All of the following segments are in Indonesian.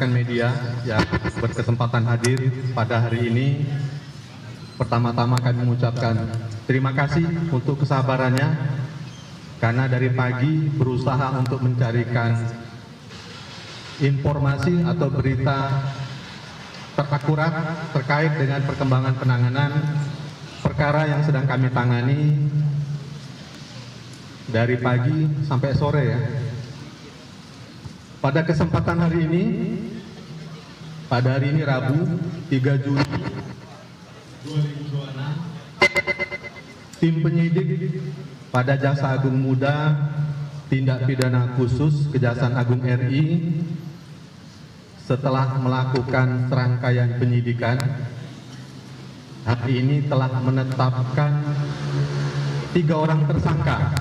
rekan-rekan media yang berkesempatan hadir pada hari ini. Pertama-tama kami mengucapkan terima kasih untuk kesabarannya, karena dari pagi berusaha untuk mencarikan informasi atau berita terakurat terkait dengan perkembangan penanganan perkara yang sedang kami tangani dari pagi sampai sore ya. Pada kesempatan hari ini, pada hari ini Rabu 3 Juni 2026, tim penyidik pada Jaksa Agung Muda Tindak Pidana Khusus Kejaksaan Agung RI setelah melakukan serangkaian penyidikan, hari ini telah menetapkan 3 orang tersangka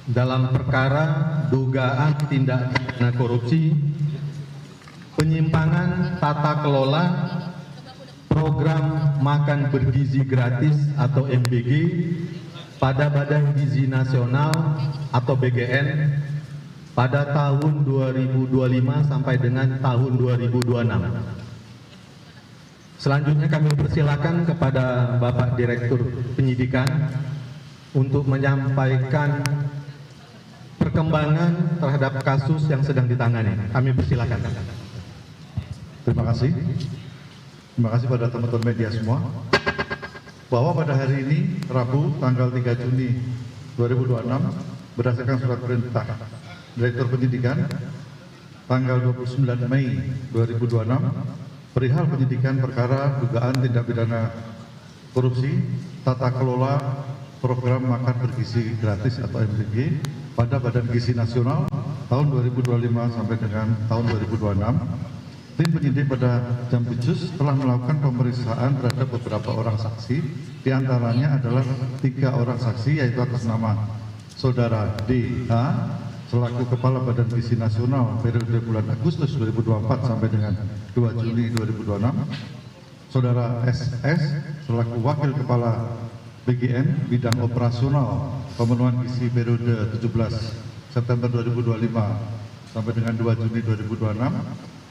dalam perkara dugaan tindak pidana korupsi, penyimpangan tata kelola program makan bergizi gratis atau MBG pada Badan Gizi Nasional atau BGN pada tahun 2025 sampai dengan tahun 2026. Selanjutnya kami persilakan kepada Bapak Direktur Penyidikan untuk menyampaikan perkembangan terhadap kasus yang sedang ditangani. Kami persilakan. Terima kasih. Terima kasih pada teman-teman media semua. Bahwa pada hari ini, Rabu, tanggal 3 Juni 2026, berdasarkan surat perintah Direktur Penyidikan, tanggal 29 Mei 2026, perihal penyidikan perkara dugaan tindak pidana korupsi, tata kelola program makan bergizi gratis atau MBG pada Badan Gizi Nasional tahun 2025 sampai dengan tahun 2026, tim penyidik pada Jampitsus telah melakukan pemeriksaan terhadap beberapa orang saksi, diantaranya adalah 3 orang saksi, yaitu atas nama Saudara DH selaku Kepala Badan Gizi Nasional periode bulan Agustus 2024 sampai dengan 2 Juni 2026, Saudara SS selaku Wakil Kepala BGN Bidang Operasional Pemenuhan Gizi periode 17 September 2025 sampai dengan 2 Juni 2026,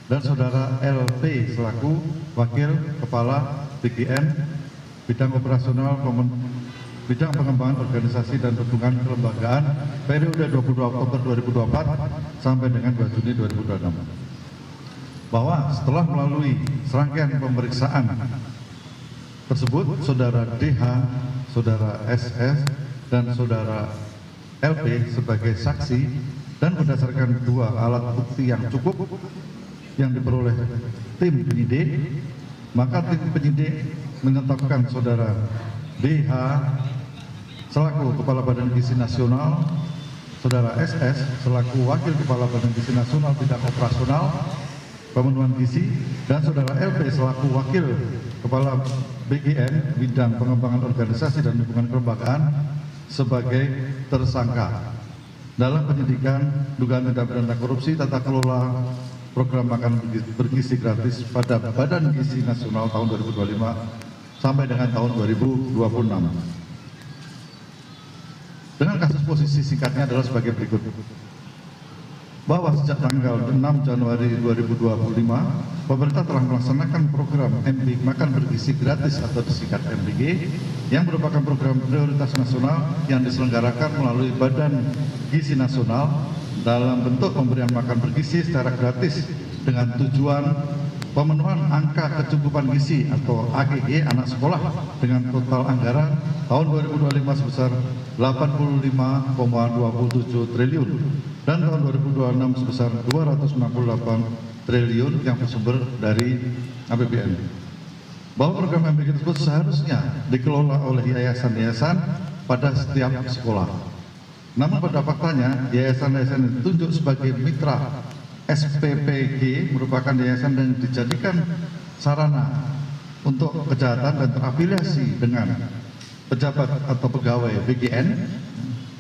dan Saudara LP selaku Wakil Kepala BGN Bidang Operasional Bidang Pengembangan Organisasi dan Dukungan Kelembagaan periode 22 Oktober 2024 sampai dengan 2 Juni 2026. Bahwa setelah melalui serangkaian pemeriksaan tersebut, Saudara DH, Saudara SS, dan Saudara LP sebagai saksi, dan berdasarkan 2 alat bukti yang cukup yang diperoleh tim penyidik, maka tim penyidik menetapkan Saudara DH selaku Kepala Badan Gizi Nasional, Saudara SS selaku Wakil Kepala Badan Gizi Nasional Bidang Operasional Pemenuhan Gizi, dan Saudara LP selaku Wakil Kepala BGN Bidang Pengembangan Organisasi dan Dukungan Kelembagaan sebagai tersangka dalam penyidikan dugaan tindak pidana korupsi tata kelola program makan bergizi gratis pada Badan Gizi Nasional tahun 2025 sampai dengan tahun 2026. Dengan kasus posisi singkatnya adalah sebagai berikut. Bahwa sejak tanggal 6 Januari 2025, pemerintah telah melaksanakan program MBG makan bergizi gratis atau disingkat MBG yang merupakan program prioritas nasional yang diselenggarakan melalui Badan Gizi Nasional dalam bentuk pemberian makan bergizi secara gratis dengan tujuan pemenuhan angka kecukupan gizi atau AGG anak sekolah dengan total anggaran tahun 2025 sebesar 85,27 triliun dan tahun 2026 sebesar 268 triliun yang bersumber dari APBN. Bahwa program MBG tersebut seharusnya dikelola oleh yayasan-yayasan pada setiap sekolah. Namun pada faktanya, yayasan-yayasan yang ditunjuk sebagai mitra SPPG merupakan yayasan yang dijadikan sarana untuk kejahatan dan terafiliasi dengan pejabat atau pegawai BGN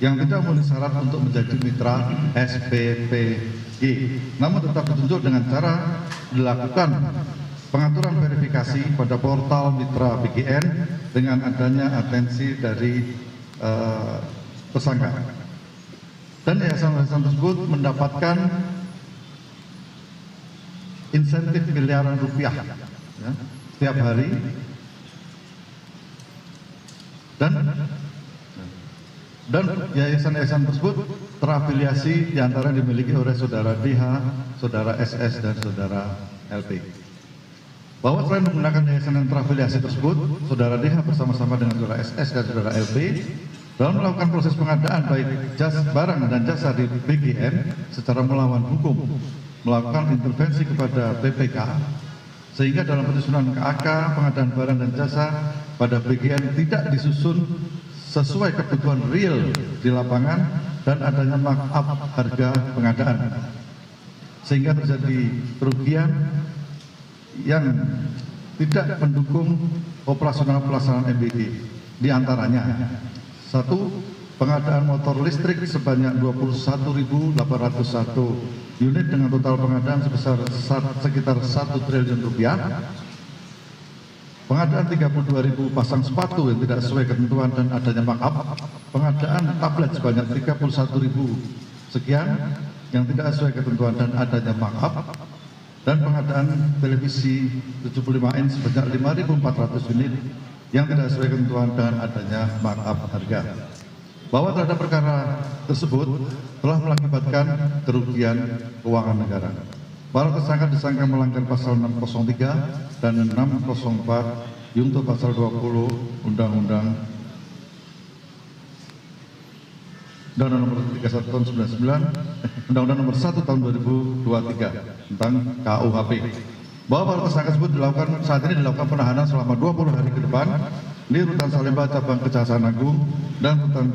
yang tidak memenuhi syarat untuk menjadi mitra SPPG. Namun tetap ditunjuk dengan cara dilakukan pengaturan verifikasi pada portal mitra BGN dengan adanya atensi dari tersangka. dan yayasan-yayasan tersebut mendapatkan insentif miliaran rupiah ya, setiap hari, dan yayasan-yayasan tersebut terafiliasi diantara dimiliki oleh saudara DH, saudara SS, dan saudara LP. Bahwa selain menggunakan yayasan yang terafiliasi tersebut, saudara DH bersama-sama dengan saudara SS dan saudara LP dalam melakukan proses pengadaan baik barang dan jasa di BGN secara melawan hukum, melakukan intervensi kepada BPK, sehingga dalam penyusunan KAK pengadaan barang dan jasa pada BGN tidak disusun sesuai kebutuhan real di lapangan dan adanya markup harga pengadaan, sehingga terjadi kerugian yang tidak mendukung operasional pelaksanaan MBG. Di antaranya, 1. Pengadaan motor listrik sebanyak 21.801 unit dengan total pengadaan sebesar sekitar 1 triliun rupiah. Pengadaan 32.000 pasang sepatu yang tidak sesuai ketentuan dan adanya markup. Pengadaan tablet sebanyak 31.000 sekian yang tidak sesuai ketentuan dan adanya markup. Dan pengadaan televisi 75 inch sebanyak 5.400 unit yang tidak sesuai ketentuan dan adanya markup harga. Bahwa terhadap perkara tersebut telah mengakibatkan kerugian keuangan negara. Para tersangka disangka melanggar pasal 603 dan 604 junto pasal 20 Undang-Undang nomor 31 tahun 99, Undang-Undang nomor 1 tahun 2023 tentang KUHP. Bahwa para tersangka tersebut saat ini dilakukan penahanan selama 20 hari ke depan di Rutan Salemba Cabang Kejaksaan Agung dan Rutan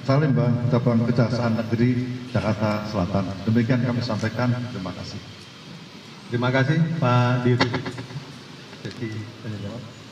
Salemba Cabang Kejaksaan Negeri Jakarta Selatan. Demikian kami sampaikan. Terima kasih. Terima kasih Pak Dirut. Sesi tanya jawab.